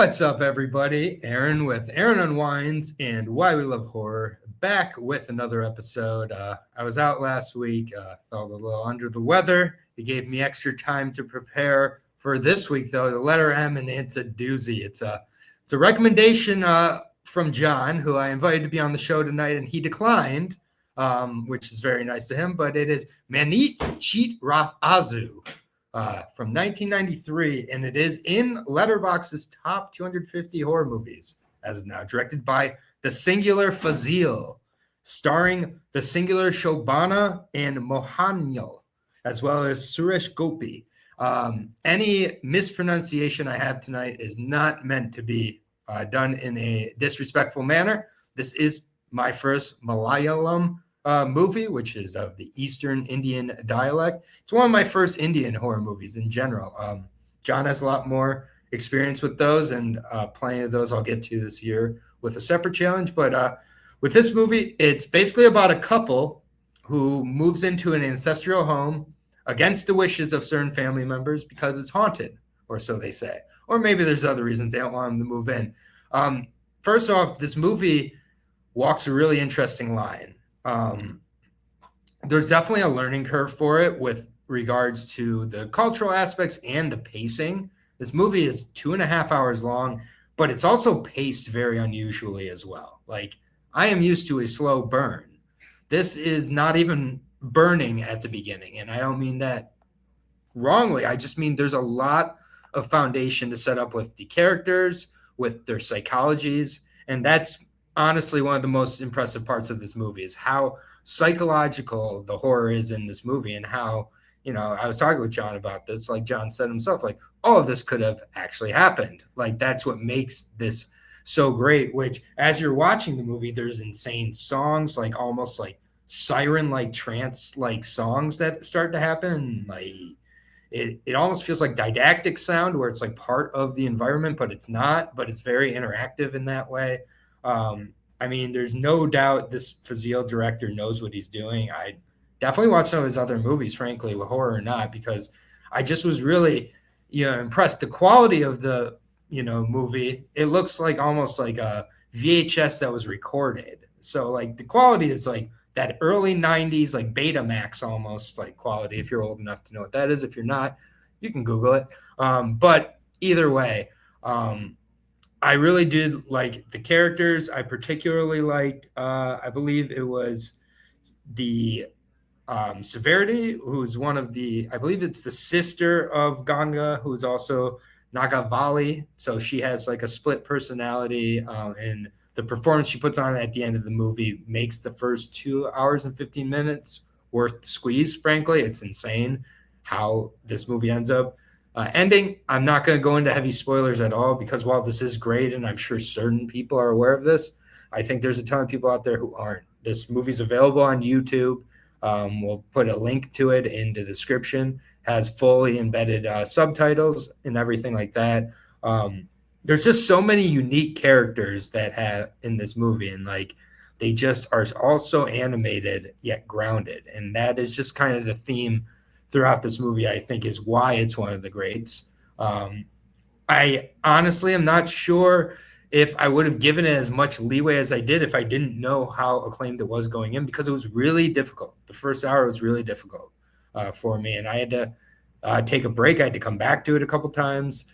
What's up, everybody? Aaron with Aaron Unwinds and Why We Love Horror, back with another episode. I was out last week, felt a little under the weather. It gave me extra time to prepare for this week, though. The letter M, and it's a doozy. It's a recommendation from John, who I invited to be on the show tonight, and he declined, which is very nice of him. But it is Manichitrathahzu. From 1993, and it is in Letterboxd's top 250 horror movies as of now, directed by the singular Fazil, starring the singular Shobana and Mohanyal, as well as Suresh Gopi. Any mispronunciation I have tonight is not meant to be done in a disrespectful manner. This is my first Malayalam movie, which is of the Eastern Indian dialect. It's one of my first Indian horror movies in general. John has a lot more experience with those, and plenty of those I'll get to this year with a separate challenge. But with this movie, it's basically about a couple who moves into an ancestral home against the wishes of certain family members because it's haunted, or so they say. Or maybe there's other reasons they don't want them to move in. First off, this movie walks a really interesting line. There's definitely a learning curve for it with regards to the cultural aspects and the pacing. This movie is 2.5 hours long, but it's also paced very unusually as well. Like, I am used to a slow burn. This is not even burning at the beginning, and I don't mean that wrongly. I just mean there's a lot of foundation to set up with the characters, with their psychologies, and that's honestly one of the most impressive parts of this movie is how psychological the horror is in this movie, and how, I was talking with John about this, like John said himself, like all of this could have actually happened. Like, that's what makes this so great, which as you're watching the movie, there's insane songs, like almost like siren, like trance, like songs that start to happen. And like, it almost feels like didactic sound where it's like part of the environment, but it's not, but it's very interactive in that way. I mean, there's no doubt this Fazil director knows what he's doing. I definitely watch some of his other movies, frankly, with horror or not, because I just was really, impressed. The quality of the, movie, it looks like almost like a VHS that was recorded. So like the quality is like that early 90s, like Betamax almost like quality, if you're old enough to know what that is. If you're not, you can Google it. But either way, I really did like the characters. I particularly liked, I believe it was the Severity, who's one of the, I believe it's the sister of Ganga, who's also Nagavali. So she has like a split personality, and the performance she puts on at the end of the movie makes the first 2 hours and 15 minutes worth the squeeze. Frankly, it's insane how this movie ends up ending. I'm not going to go into heavy spoilers at all, because while this is great, and I'm sure certain people are aware of this, I think there's a ton of people out there who aren't. This movie's available on YouTube. We'll put a link to it in the description. Has fully embedded subtitles and everything like that. There's just so many unique characters that have in this movie, and like they just are also animated yet grounded, and that is just kind of the theme throughout this movie. I think is why it's one of the greats. I honestly am not sure if I would have given it as much leeway as I did if I didn't know how acclaimed it was going in, because it was really difficult. The first hour was really difficult for me, and I had to take a break. I had to come back to it a couple times.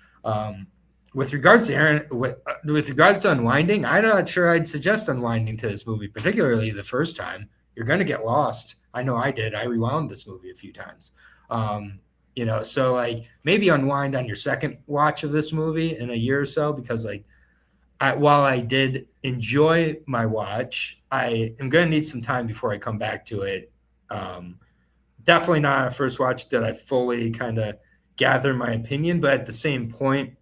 With regards to Aaron, with regards to unwinding, I'm not sure I'd suggest unwinding to this movie, particularly the first time. You're going to get lost. I know I did. I rewound this movie a few times. So like maybe unwind on your second watch of this movie in a year or so, because like while I did enjoy my watch, I am going to need some time before I come back to it. Definitely not on a first watch did I fully kind of gather my opinion, but at the same point,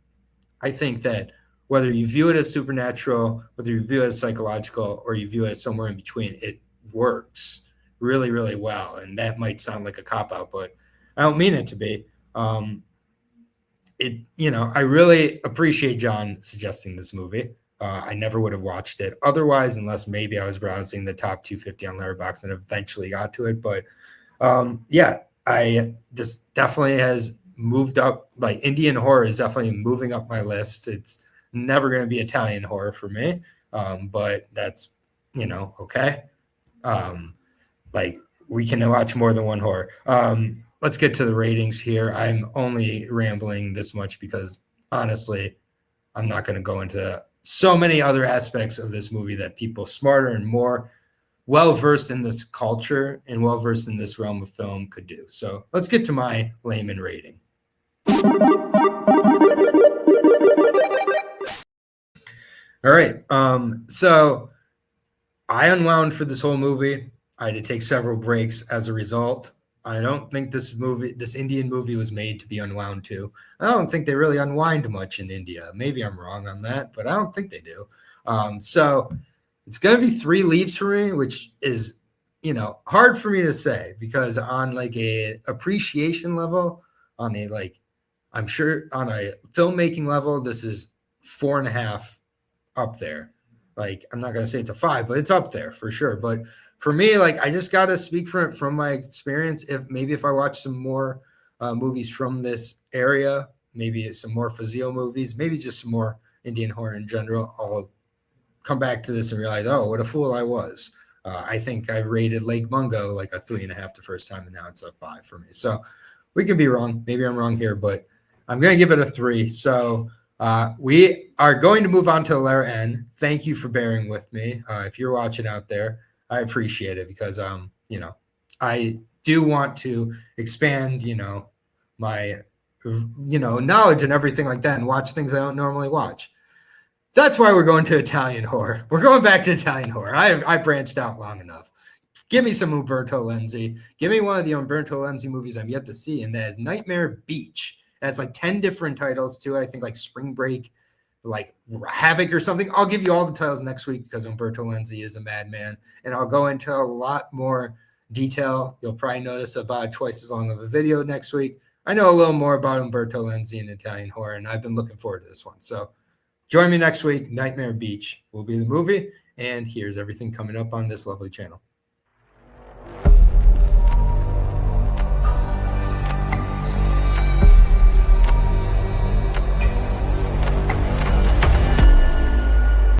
I think that whether you view it as supernatural, whether you view it as psychological, or you view it as somewhere in between, it works really, really well. And that might sound like a cop-out, but I don't mean it to be. I really appreciate John suggesting this movie. I never would have watched it otherwise, unless maybe I was browsing the top 250 on Letterboxd and eventually got to it. But this definitely has moved up. Like, Indian horror is definitely moving up my list. It's never going to be Italian horror for me. But that's, okay. Like we can watch more than one horror. Let's get to the ratings here. I'm only rambling this much because honestly, I'm not going to go into so many other aspects of this movie that people smarter and more well-versed in this culture and well-versed in this realm of film could do. So let's get to my layman rating. All right. So I unwound for this whole movie. I had to take several breaks as a result. I don't think this Indian movie was made to be unwound to. I don't think they really unwind much in India. Maybe I'm wrong on that, but I don't think they do. So it's going to be 3 leaves for me, which is, hard for me to say because on like a appreciation level, on a I'm sure on a filmmaking level, this is 4.5 up there. Like I'm not going to say it's a 5, but it's up there for sure. But for me, I just got to speak from my experience. If I watch some more movies from this area, maybe some more Fazio movies, maybe just some more Indian horror in general, I'll come back to this and realize, oh, what a fool I was. I think I rated Lake Mungo like a 3.5 the first time, and now it's a 5 for me. So we can be wrong. Maybe I'm wrong here, but I'm going to give it a 3. So we are going to move on to the letter N. Thank you for bearing with me. If you're watching out there, I appreciate it because, I do want to expand, my, knowledge and everything like that and watch things I don't normally watch. That's why we're going to Italian horror. We're going back to Italian horror. I branched out long enough. Give me some Umberto Lenzi. Give me one of the Umberto Lenzi movies I'm yet to see, and that is Nightmare Beach. It has 10 different titles to it. I think Spring Break, Havoc or something. I'll give you all the titles next week because Umberto Lenzi is a madman, and I'll go into a lot more detail. You'll probably notice about twice as long of a video next week. I know a little more about Umberto Lenzi and Italian horror, and I've been looking forward to this one. So join me next week. Nightmare Beach will be the movie, and here's everything coming up on this lovely channel.